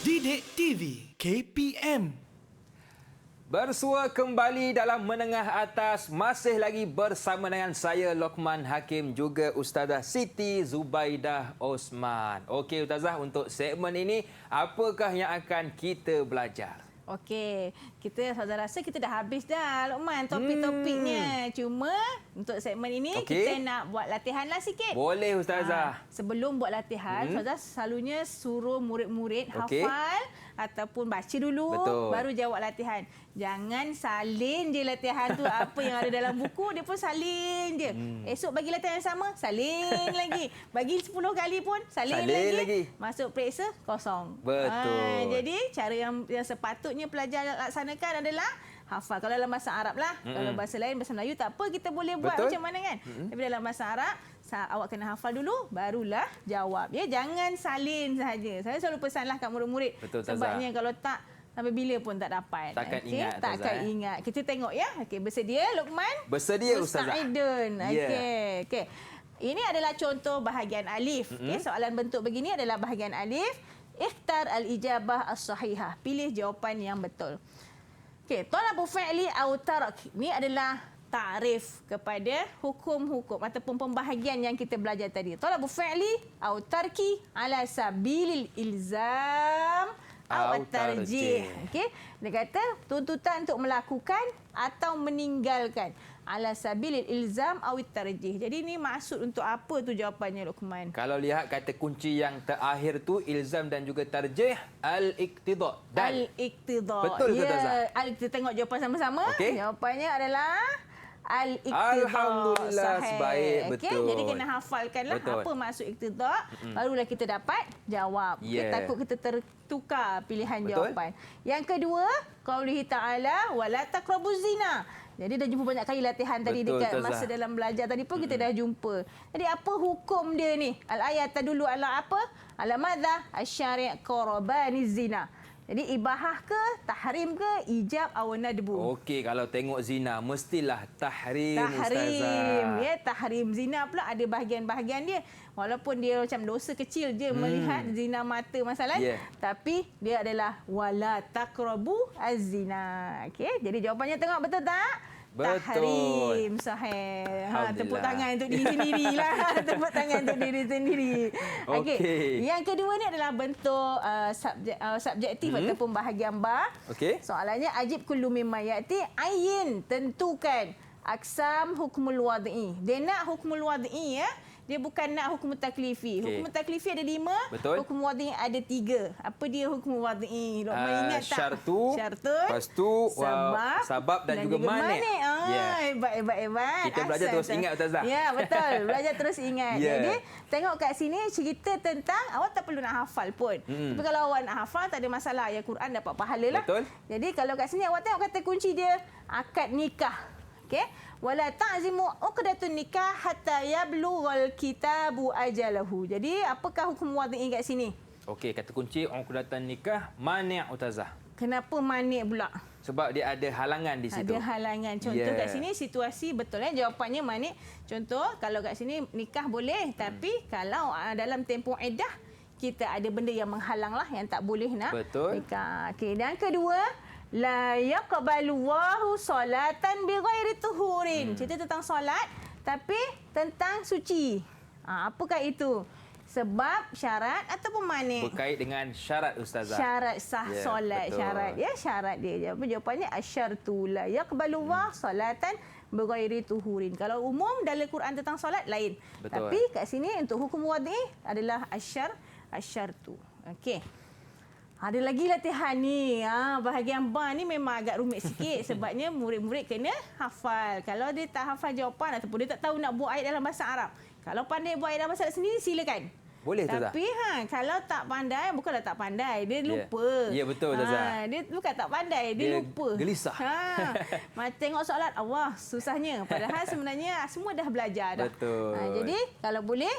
Didik TV KPM. Bersua kembali dalam Menengah Atas, masih lagi bersama dengan saya Luqman Hakim, juga Ustazah Siti Zubaidah Osman. Okey Ustazah, untuk segmen ini apakah yang akan kita belajar? Okey, kita Ustazah rasa kita dah habis dah Luqman topik-topiknya. Cuma untuk segmen ini kita nak buat latihan lah sikit. Boleh Ustazah. Sebelum buat latihan, Ustazah selalunya suruh murid-murid hafal ataupun baca dulu, baru jawab latihan. Jangan salin je latihan tu, apa yang ada dalam buku dia pun salin je. Esok bagi latihan yang sama, salin lagi. Bagi 10 kali pun salin lagi. Masuk periksa kosong. Betul. Jadi cara yang sepatutnya pelajar laksanakan adalah hafal. Kalau dalam bahasa Arab lah. Kalau bahasa lain, bahasa Melayu tak apa, kita boleh buat macam mana kan. Tapi dalam bahasa Arab, awak kena hafal dulu, barulah jawab. Ya, jangan salin sahaja. Saya selalu pesanlah kat murid-murid. Sebabnya kalau tak, sampai bila pun tak dapat. Takkan ingat. Takkan ingat. Kita tengok ya. Okey, bersedia Luqman? Bersedia Ustazah. Musta'idun. Okey. Ini adalah contoh bahagian alif. Soalan bentuk begini adalah bahagian alif. Ikhtar al-ijabah as-sahihah. Pilih jawapan yang betul. Okey, talabu fi'li au tarak. Ini adalah takrif kepada hukum-hukum ataupun pembahagian yang kita belajar tadi. Talabu fi'li au tarki ala sabilil ilzam au tarjih. Okey, dia kata tuntutan untuk melakukan atau meninggalkan ala sabilil ilzam au tarjih. Jadi ini maksud untuk apa tu jawapannya Luqman? Kalau lihat kata kunci yang terakhir tu ilzam dan juga tarjih, al-iqtida. Al-iqtida. Betul ke Ustazah? Kita tengok jawapan sama-sama. Jawapannya adalah al-iqtida. Alhamdulillah, sebaik, betul. Jadi kena hafalkanlah apa maksud iqtida, barulah kita dapat jawab. Takut kita tertukar pilihan jawapan. Yang kedua, qaulihi ta'ala wala taqrabuz zina. Jadi dah jumpa banyak kali latihan tadi dekat masa dalam belajar tadi pun kita dah jumpa. Jadi apa hukum dia ni? Al-ayat tadullu ala apa? Ala madza? Asy-syari' qarabaniz zina. Jadi ibahah ke, tahrim ke, ijab aw nadbu. Okey, kalau tengok zina mestilah tahrim, Tahrim. Ustazah. Ya, tahrim. Zina pula ada bahagian-bahagian dia. Walaupun dia macam dosa kecil je melihat zina mata masalah, tapi dia adalah wala taqrabu az-zina. Okey, jadi jawapannya tengok betul tak? Betul. Tahrim. Sahih. Tepuk tangan untuk diri sendirilah. Tepuk tangan untuk diri sendiri. Okey. Yang kedua ni adalah bentuk subjektif ataupun bahagian ba. Okey. Soalannya ajib kullu mimma yati ayyin, tentukan aksam hukmul wad'i. Dia nak hukmul wad'i ya. Dia bukan nak hukum taklifi. Hukum taklifi ada 5, hukum wad'i ada 3. Apa dia hukum wad'i? Luqman ingat tak? Syartu, lepas tu sabab dan juga manik. Hebat. Kita belajar terus ingat, Ustazah. Ya, betul. Belajar terus ingat. Jadi, tengok kat sini cerita tentang awak tak perlu nak hafal pun. Tapi kalau awak nak hafal, tak ada masalah. Ya, Quran dapat pahala lah. Betul. Jadi, kalau kat sini awak tengok kata kunci dia, akad nikah. Okey? Wala ta'zimu uqdatun nikah hatta yablughal kitabu ajalahu. Jadi apakah hukum wad'i kat sini? Okey, kata kunci uqdatan nikah mani' Ustazah. Kenapa mani' pula? Sebab dia ada halangan di situ. Ada halangan. Contoh kat sini situasi betul jawapannya mani'. Contoh kalau kat sini nikah boleh, tapi kalau dalam tempoh iddah kita ada benda yang menghalanglah yang tak boleh nak nikah. Okey, dan kedua, la yaqbalu Allahu salatan bighairi tuhurin. Cerita tentang solat tapi tentang suci. Apakah itu? Sebab syarat ataupun mani'? Berkait dengan syarat, Ustazah. Syarat sah solat, syarat. Ya, syarat dia. Jawapannya asyartu la yaqbalu Allahu salatan bighairi tuhurin. Kalau umum dalam Quran tentang solat lain. Tapi kat sini untuk hukum wad'i adalah asyartu. Okey. Ada lagi latihan ni. Bahagian ba ni memang agak rumit sikit sebabnya murid-murid kena hafal. Kalau dia tak hafal jawapan ataupun dia tak tahu nak buat ayat dalam bahasa Arab. Kalau pandai buat ayat dalam bahasa Arab sendiri, silakan. Boleh tu tak? Tapi kalau tak pandai, bukanlah tak pandai. Dia lupa. Ya, betul Ustazah. Dia bukan tak pandai, dia lupa. Gelisah. Tengok soalan, Allah susahnya. Padahal sebenarnya semua dah belajar dah. Betul. Jadi kalau boleh,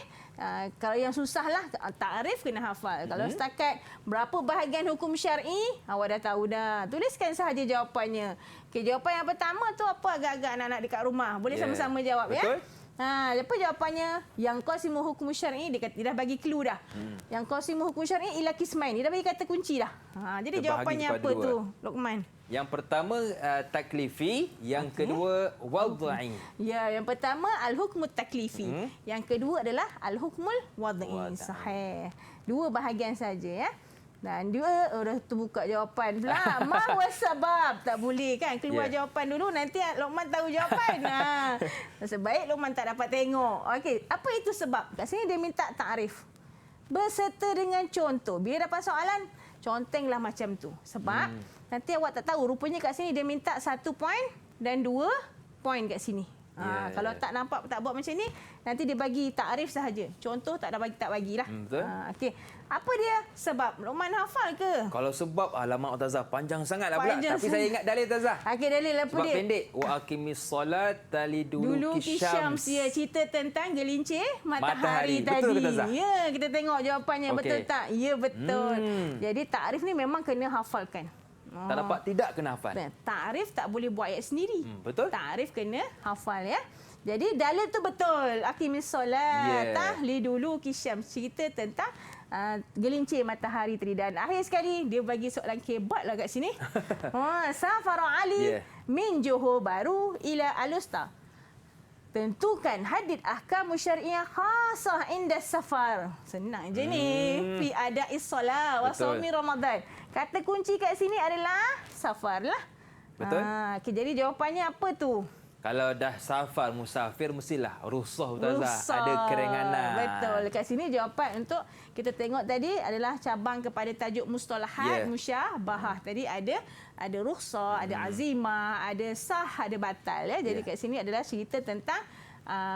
kalau yang susahlah takrif kena hafal. Kalau setakat berapa bahagian hukum syar'i, awak dah tahu dah. Tuliskan sahaja jawapannya. Okey, jawapan yang pertama tu apa agak-agak anak-anak dekat rumah. Boleh sama-sama jawab ya. Apa jawapannya? Yang qasimu hukum syar'i, dia dah bagi clue dah. Yang qasimu hukum syar'i ila qismain. Dia dah bagi kata kunci dah. Jadi jawapannya apa tu, Luqman? Yang pertama taklifi, yang kedua wad'i. Ya, yang pertama al-hukmut taklifi. Yang kedua adalah al-hukmul wad'i. Sahih. Dua bahagian saja ya. Dan dia dah terbuka jawapan pula. Ma wasabab. Tak boleh kan keluar jawapan dulu, nanti Luqman tahu jawapan. Sebaik Luqman tak dapat tengok. Okey, apa itu sebab? Kat sini dia minta takrif beserta dengan contoh. Bila dapat soalan, contenglah macam tu. Sebab nanti awak tak tahu, rupanya kat sini dia minta 1 poin dan 2 poin kat sini. Kalau tak nampak, tak buat macam ni, nanti dia bagi takrif sahaja. Contoh tak bagilah. Betul. Okey. Apa dia sebab? Luqman hafal ke? Kalau sebab, alamak Ustazah, panjang sangatlah pula. Tapi saya ingat dalil Ustazah. Okey, dalil apa sebab dia? pendek. Wa aqimis solat taliduluki syams. Ya, cerita tentang gelincir matahari tadi. Betul ke Ustazah? Ya, kita tengok jawapannya. Betul tak? Ya, betul. Jadi takrif ni memang kena hafalkan. Tak dapat tidak kena hafal. Takrif tak boleh buat ayat sendiri. Betul. Takrif kena hafal ya. Jadi dalil tu betul. Aqimis solat taliduluki syams. Cerita tentang gelincir matahari tadi. Dan akhir sekali dia bagi soalan kebat lah kat sini. Safara Ali min Johor Bahru ila Alusta. Tentukan hadid ahkam syariah khasah inda safar. Senang je ni. Fi ada'is solat wa shaumi Ramadan. Kata kunci kat sini adalah safar lah. Betul. Okay, jadi jawapannya apa tu? Kalau dah safar, musafir, mestilah rukhsah Ustazah. Rukhsah. Ada kerenganan. Betul. Kat sini jawapan untuk kita tengok tadi adalah cabang kepada tajuk mustalahat, musyabahah. Tadi ada rukhsah, ada azimah, ada sah, ada batal. Ya. Jadi kat sini adalah cerita tentang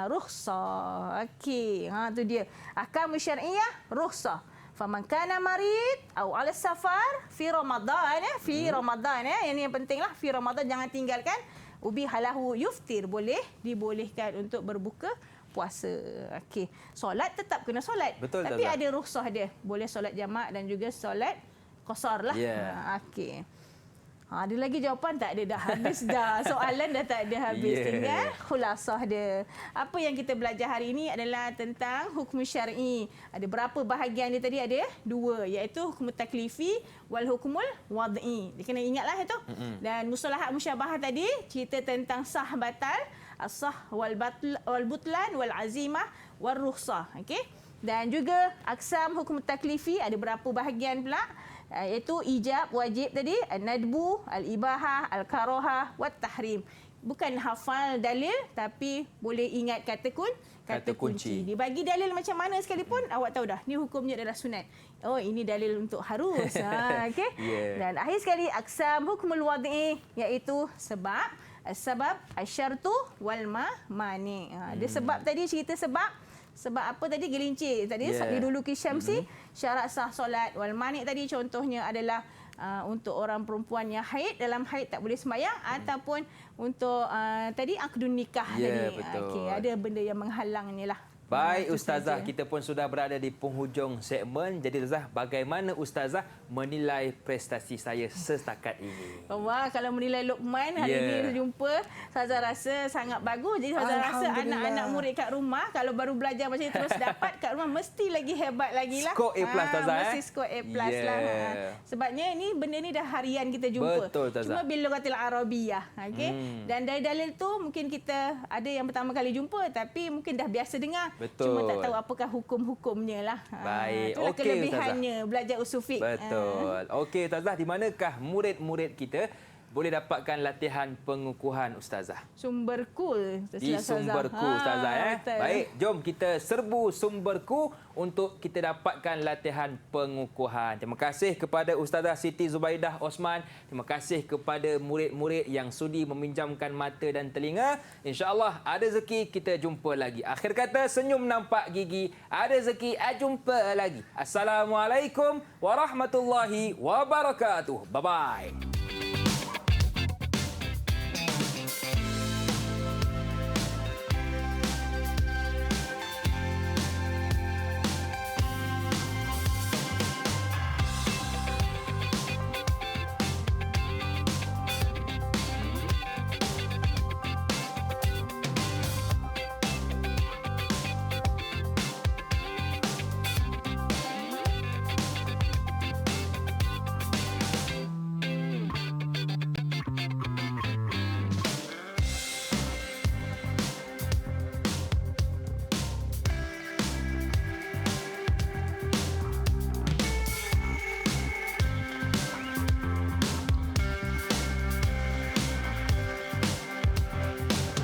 rukhsah. Okey, tu dia. Ahkam syar'iyyah, rukhsah. Faman kana marid atau ala safar fi Ramadan, fi Ramadan, yang pentinglah fi Ramadan, jangan tinggalkan. Ubihalahu yuftir, dibolehkan untuk berbuka puasa. Okey. Solat tetap kena solat. Betul, tapi Tazah. ada rukhsah dia. Boleh solat jamak dan juga solat qasar lah. Okey. Ada lagi jawapan? Tak ada, dah habis dah. Soalan dah tak ada habis. Tinggal khulasah dia. Apa yang kita belajar hari ini adalah tentang hukum syar'i. Ada berapa bahagian dia tadi? Ada 2, iaitu hukum taklifi wal hukumul wad'i. Dia kena ingatlah itu. Dan mustalahat musyabahah tadi cerita tentang sah batal, as-sah wal butlan wal azimah wal rukhsah. Okey. Dan juga aksam hukum taklifi ada berapa bahagian pula? Iaitu ijab, wajib tadi, an-nadbu, al-ibahah, al-karahah, wat-tahrim. Bukan hafal dalil tapi boleh ingat kata kunci. Dibagi dalil macam mana sekalipun, awak tahu dah, ni hukumnya adalah sunat. Oh, ini dalil untuk harus. Okey. Dan akhir sekali aksam hukmul wad'i, iaitu sebab, sebab, asyartu wal mani. Dia sebab tadi, cerita sebab apa tadi, gelincir tadi, liduluki syamsi, syarat sah solat. Wal mani tadi contohnya adalah untuk orang perempuan yang haid, dalam haid tak boleh sembahyang, ataupun untuk tadi akdun nikah tadi. Okey, ada benda yang menghalang ni lah. Baik Ustazah, kita pun sudah berada di penghujung segmen. Jadi Ustazah, bagaimana Ustazah menilai prestasi saya setakat ini? Wah, kalau menilai Luqman hari ini jumpa, Ustazah rasa sangat bagus. Jadi Ustazah rasa anak-anak murid kat rumah kalau baru belajar macam ni terus dapat kat rumah, mesti lagi hebat lagi lah. Skor A+ Ustazah. Mesti skor A+ lah. Sebabnya ini benda ni dah harian kita jumpa. Betul, Ustazah. Cuma bil lughatil arabiyyah. Okey. Dan dari dalil tu mungkin kita ada yang pertama kali jumpa tapi mungkin dah biasa dengar. Betul. Cuma tak tahu apakah hukum-hukumnya lah. Baik. Itulah Okey, kelebihannya belajar usul fiqh. Betul. Okey Ustazah, di manakah murid-murid kita boleh dapatkan latihan pengukuhan Ustazah? Sumberku. Di Sumberku Ustazah. Baik, jom kita serbu Sumberku untuk kita dapatkan latihan pengukuhan. Terima kasih kepada Ustazah Siti Zubaidah Osman. Terima kasih kepada murid-murid yang sudi meminjamkan mata dan telinga. InsyaAllah ada rezeki kita jumpa lagi. Akhir kata, senyum nampak gigi. Ada rezeki, jumpa lagi. Assalamualaikum warahmatullahi wabarakatuh. Bye-bye.